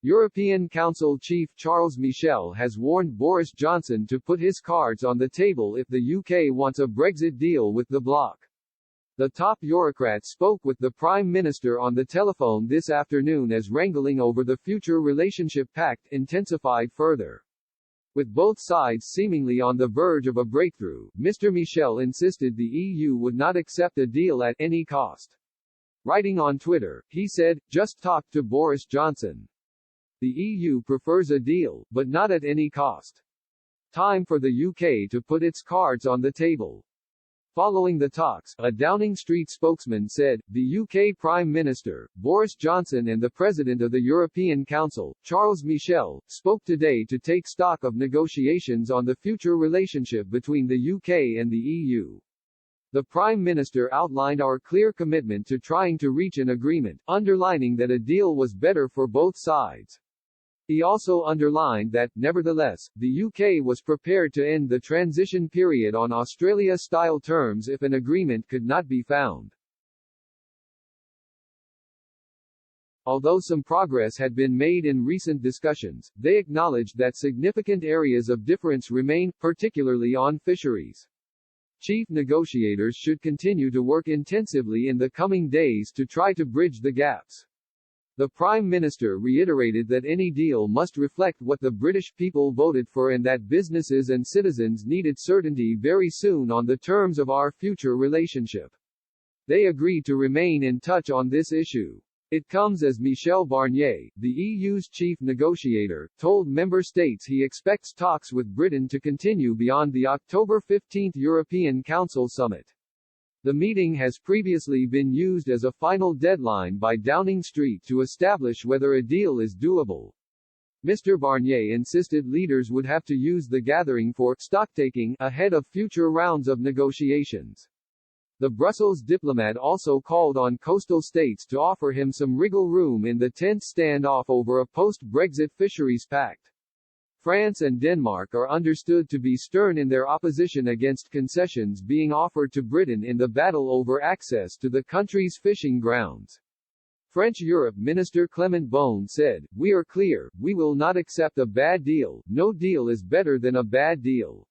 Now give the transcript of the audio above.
European Council Chief Charles Michel has warned Boris Johnson to put his cards on the table if the UK wants a Brexit deal with the bloc. The top Eurocrat spoke with the Prime Minister on the telephone this afternoon as wrangling over the future relationship pact intensified further. With both sides seemingly on the verge of a breakthrough, Mr. Michel insisted the EU would not accept a deal at any cost. Writing on Twitter, he said, "Just talk to Boris Johnson. The EU prefers a deal, but not at any cost. Time for the UK to put its cards on the table." Following the talks, a Downing Street spokesman said, the UK Prime Minister, Boris Johnson and the President of the European Council, Charles Michel, spoke today to take stock of negotiations on the future relationship between the UK and the EU. The Prime Minister outlined our clear commitment to trying to reach an agreement, underlining that a deal was better for both sides. He also underlined that, nevertheless, the UK was prepared to end the transition period on Australia-style terms if an agreement could not be found. Although some progress had been made in recent discussions, they acknowledged that significant areas of difference remain, particularly on fisheries. Chief negotiators should continue to work intensively in the coming days to try to bridge the gaps. The Prime Minister reiterated that any deal must reflect what the British people voted for and that businesses and citizens needed certainty very soon on the terms of our future relationship. They agreed to remain in touch on this issue. It comes as Michel Barnier, the EU's chief negotiator, told member states he expects talks with Britain to continue beyond the October 15 European Council summit. The meeting has previously been used as a final deadline by Downing Street to establish whether a deal is doable. Mr. Barnier insisted leaders would have to use the gathering for stocktaking ahead of future rounds of negotiations. The Brussels diplomat also called on coastal states to offer him some wriggle room in the tense standoff over a post-Brexit fisheries pact. France and Denmark are understood to be stern in their opposition against concessions being offered to Britain in the battle over access to the country's fishing grounds. French Europe Minister Clement Beaune said, "We are clear, we will not accept a bad deal, no deal is better than a bad deal."